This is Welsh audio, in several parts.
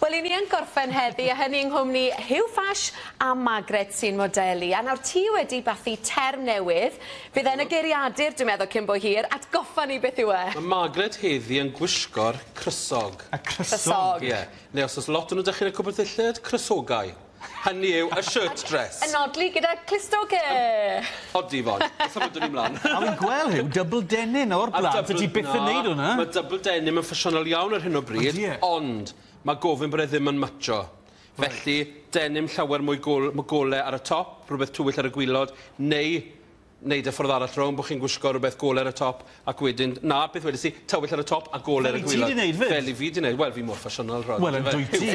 Wel, i ni yn gorffen heddi, a hynny yng nghwmni Hugh Fash a Margaret sy'n modelu. A nawr ti wedi bathu term newydd. Fydd e'n y geiriadur, dwi'n meddwl, cyn bo hir, atgoffa ni beth yw e. Mae Margaret heddi yn gwisgo'r crysog. A crysog? Ie. Neu os oes lot o'n nhw dechrau y cwbl ddillad, crysogau. Hynny yw y shirt dress. Yn odli gyda clistoge. Odi fod. Ydw i'n mlaen. A fi'n gweld yw double denim o'r blaen. Ti byth yn neud hwnna? Mae double denim yn ffasiynol iawn ar hyn o bryd, ond mae gofyn bod e ddim yn macho. Felly, denim llawer mwy golau ar y top, rhywbeth tywyll ar y gwylod, neu wneud y ffordd arall rhwng, bod chi'n gwisgo rhywbeth golau ar y top, ac wedyn, na, beth wedys i, tywyll ar y top a golau ar y gwylod. Fel i ti di wneud fyd? Fel i fi di wneud, wel, fi mor ffasiynol rhwng. Wel, yn dwy ti.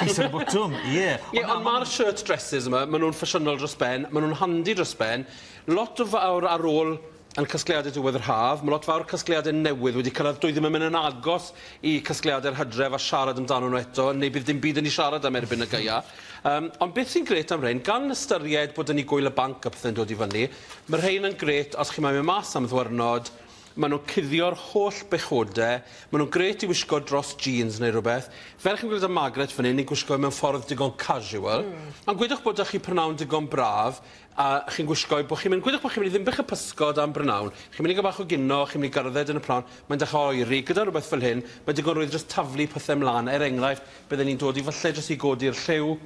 Is ar y botwm, ie. Ie, ond mae'r shirt dresses yma, maen nhw'n ffasiynol dros ben, maen nhw'n handi dros ben, lot o fawr ar ôl yn casgliadau diwedd yr haf, mae lot fawr casgliadau newydd wedi cyrraedd, dwi ddim yn mynd yn agos i casgliadau'r hydref a siarad amdano nhw eto, neu bydd dim byd yn ei siarad am erbyn y gaia. Ond beth sy'n gret am rhain, gan ystyried bod yn ei gwyl y banc a pethau'n dod i fyny, mae rhain yn gret os chi'n mynd mas am ddwyrnod, maen nhw'n cuddio'r holl bechodau, maen nhw'n gret i wisgo dros jeans neu rhywbeth. Fel chi'n gweld am Margaret fan hyn, ni'n gwisgo mewn ffordd digon casual. Ond gwedwch bod chi'n prynawn digon braf, a chi'n gwisgo bod chi'n mynd, gwedwch bod chi'n mynd i ddim bych y pysgod am brynawn. Chi'n mynd i gael bach o gino, chi'n mynd i gerdded yn y prawn, mae'n dechrau oeri, gyda rhywbeth fel hyn, mae'n digon rwydd dros taflu pethau ymlaen. Enghraifft, byddwn ni'n dod i falle dros i godi'r lliw,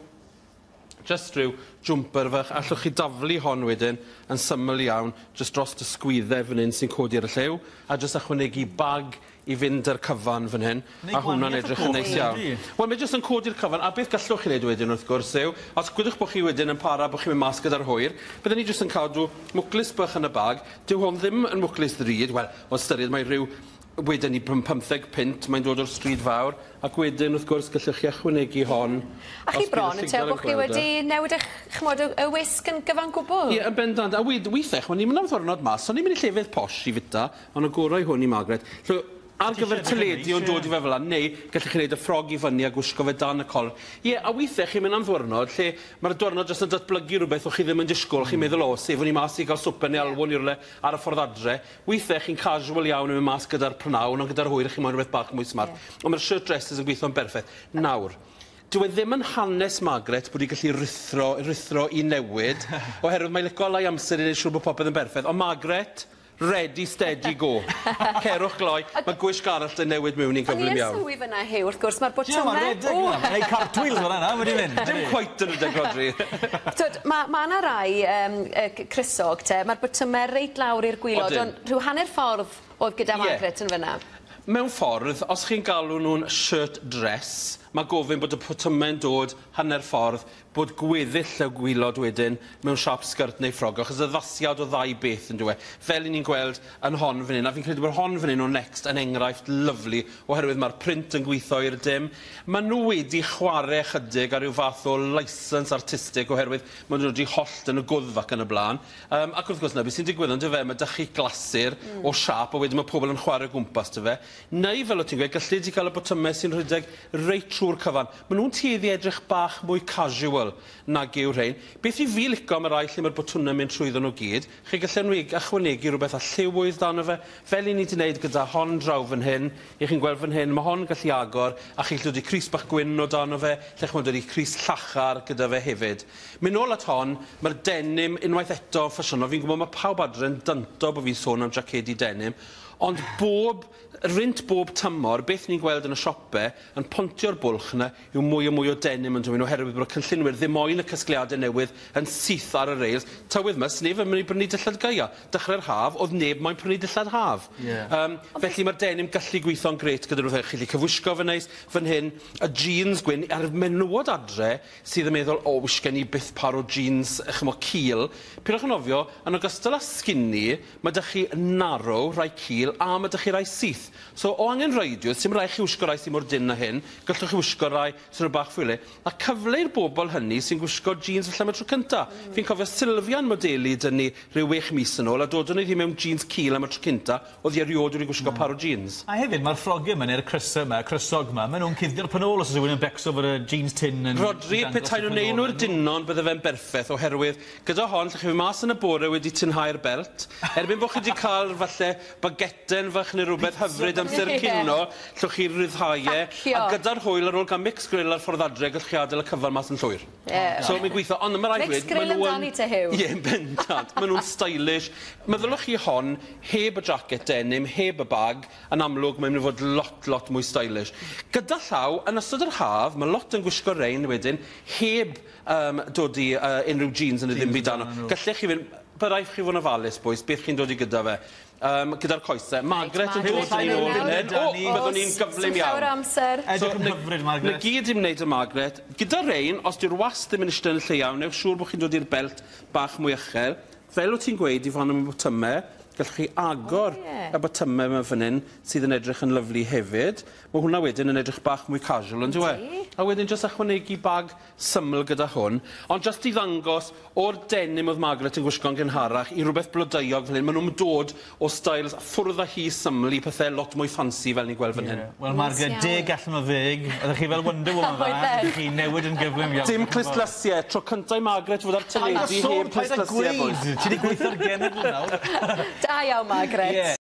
just rhyw jwmper fach, allwch chi daflu hon wedyn yn syml iawn, just dros y sgwyddau fan hyn sy'n codi'r lliw, a just ychwanegu bag i fynd ar cyfan fan hyn, a hwnna'n edrych yn neis iawn. Wel, mae jyst yn codi'r cyfan, a beth gallwch chi wneud wedyn wrth gwrs yw, os gwydwch bod chi wedyn yn para bod chi'n mynd mas gyda'r hwyr, byddwn ni jyst yn cadw mwclis bach yn y bag, dyw hwn ddim yn mwclis ddrud, wel, o ystyried mae rhyw wedyn ni 15 pint, mae'n dod o'r stryd fawr, ac wedyn, wrth gwrs, gallwch chi ychwanegu hon. A chi bron yn teimlo bod chi wedi newid y wisg yn gyfan gwbl? Ie, yn bendant. A weithiau, chwan ni'n mynd am ddwrnod mas, o'n ni'n mynd i llefydd posh i fita, ond y gorau hwn i Margaret. Ar gyfer teledu o'n dod i fe fel neu gallwch chi wneud y ffrog i fyny a gwisgo fe dan y colr. Ie, a weithiau chi'n mynd am ddwrnod lle mae'r diwrnod jyst yn datblygu rhywbeth o chi ddim yn disgwyl, chi'n meddwl o, sef o'n i mas i gael swper neu alwon i'r le ar y ffordd adre. Weithiau chi'n casual iawn yn mynd mas gyda'r prynawn, ond gyda'r hwyr chi'n mynd rhywbeth bach mwy smart. Ond mae'r shirt dresses yn gweithio'n berffaith. Nawr, dyw e ddim yn hanes Margaret bod i gallu rithro i newid, oherwydd mae licio lai amser i wneud siŵr bod popeth yn berffaith. Ond Margaret, ready, steady, go. Cerwch gloi, mae gwisg arall yn newid mewn i'n gyflym iawn. Ni yn sylwi fyna, Hugh, wrth gwrs, mae'r botymau... Mae'n redeg yna, neu cartwils fel yna, wedi mynd. Dim cweit yn rydeg, Rodri. Mae yna rai crysog, te, mae'r botymau reit lawr i'r gwylod, ond rhyw hanner ffordd oedd gyda Margaret yn fyna. Mewn ffordd, os chi'n galw nhw'n shirt dress, mae gofyn bod y botymau'n dod hanner ffordd, bod gweddill y gwylod wedyn mewn siap sgrt neu ffrog, achos y ddasiad o ddau beth yn dweud. Fel i ni'n gweld yn hon fan hyn, a fi'n credu bod hon fan hyn o Next yn enghraifft lyflu, oherwydd mae'r print yn gweithio i'r dim. Maen nhw wedi chwarae chydig ar ryw fath o licence artistig, oherwydd maen nhw wedi hollt yn y gwddf ac yn y blaen. Ac wrth gwrs, beth sy'n digwydd yn dy fe, mae dych chi glasur o siap, a wedyn mae pobl yn chwarae gwmpas dy fe. Neu, fel o ti'n gweud, gallu di cael y botymau sy'n rhedeg reit trwy'r cyfan. Maen nhw'n tueddu edrych bach mwy casual nag yw rhain. Beth i fi licio am y rai lle mae'r botwnau mynd trwyddyn nhw gyd, chi gallu ychwanegu rhywbeth a lliwydd dan o fe, fel i ni wedi gwneud gyda hon draw fan hyn, i chi'n gweld fan hyn, mae hon yn gallu agor, a chi'n dod i Crys bach gwyn o dan o fe, lle chi'n dod i Crys llachar gyda fe hefyd. Mynd nôl at hon, mae'r denim unwaith eto ffasiynol, fi'n gwybod mae pawb adre'n dynto bod fi'n sôn am jacedi denim, ond rynt bob tymor, beth ni'n gweld yn y siopau, yn pontio'r bwlch yna, yw mwy o denim yn dweud, oherwydd bod y cynllunwyr ddim oen y casgliadau newydd yn syth ar y reils. Tywydd mas, neb yn mynd i brynu dillad gaia. Dechrau'r haf, oedd neb moyn prynu dillad haf. Felly mae'r denim gallu gweithio'n gret gyda rhywbeth. Chi'n cyfwisgo fy neis fan hyn, y jeans gwyn, a'r menywod adre sydd yn meddwl, o, wisgen i byth par o jeans, chymod, cil. Pidwch yn ofio, yn ogystal â skinny, mae dych chi narrow, rai cil, a mae dych chi rai syth. So, o angen reidiwyd, sy'n rai chi wisgo rai sy'n mor dyn na hyn, gallwch chi wisgo rai sy'n rhaid bach ffwylu. A cyfle i'r bobl hynny sy'n gwisgo jeans falle am y tro cynta. Fi'n cofio Sylfia'n modelu dyn ni rhyw 6 mis yn ôl, a dod o'n i ddim mewn jeans cil am y tro cynta, oedd i eriod wedi gwisgo par o jeans. A hefyd, mae'r ffrogiau yma, neu'r crysog yma, maen nhw'n cuddio'r panol os yw'n becso fod y jeans tin yn... Rodri, petai nhw'n neud nhw'r dinon, bydde fe'n berffaith, oherwydd gyda hon, lle chi fi mas yn y bore wedi tynhau'r belt, erbyn bod chi wedi cael falle baget geten fach neu rhywbeth hyfryd amser cino, llwch chi ryddhau e, a gyda'r hwyl ar ôl gael mix grill ar ffordd adre, gallwch chi adael y cyfan mas yn llwyr. So mi'n gweithio, ond yma rai Mix grill amdani te Huw. Ie, bendant. Maen nhw'n stylish. Meddylwch chi hon, heb y jacket denim, heb y bag, yn amlwg mae'n mynd i fod lot mwy stylish. Gyda llaw, yn ystod yr haf, mae lot yn gwisgo rein wedyn, heb dod i unrhyw jeans yn y ddim byd dano. Gallech chi fynd, byddai chi fod yn ofalus, boys, beth chi'n dod i gyda fe. Gyda'r coesau. Margaret yn dod yn ôl funud. Byddwn ni'n gyflym iawn. Edrych yn hyfryd, Margaret. Na gyd i'n wneud y Margaret. Gyda rein, os di'r was ddim yn eistedd yn lle iawn, newch siŵr bod chi'n dod i'r belt bach mwy uchel. Fel wyt ti'n gweud, i fan am y botymau, gallwch chi agor y botymau yma fan hyn, sydd yn edrych yn lyflu hefyd. Mae hwnna wedyn yn edrych bach mwy casual, ond dwi? A wedyn jyst ychwanegu bag syml gyda hwn. Ond jyst i ddangos o'r denim oedd Margaret yn gwisgo'n gynharach i rhywbeth blodeuog fel hyn. Maen nhw'n dod o styles ffwrdd â hi syml i pethau lot mwy ffansi fel ni'n gweld fan hyn. Wel, Margaret, 10 allan o 10. Ydych chi fel Wonder Woman fa, ydych chi newid yn gyflym iawn. Dim clustlasiau. Tro cyntaf i Margaret fod ar teledu heb clustlasiau. Ti wedi gweithio'r genedl nawr. Da iawn, Margaret.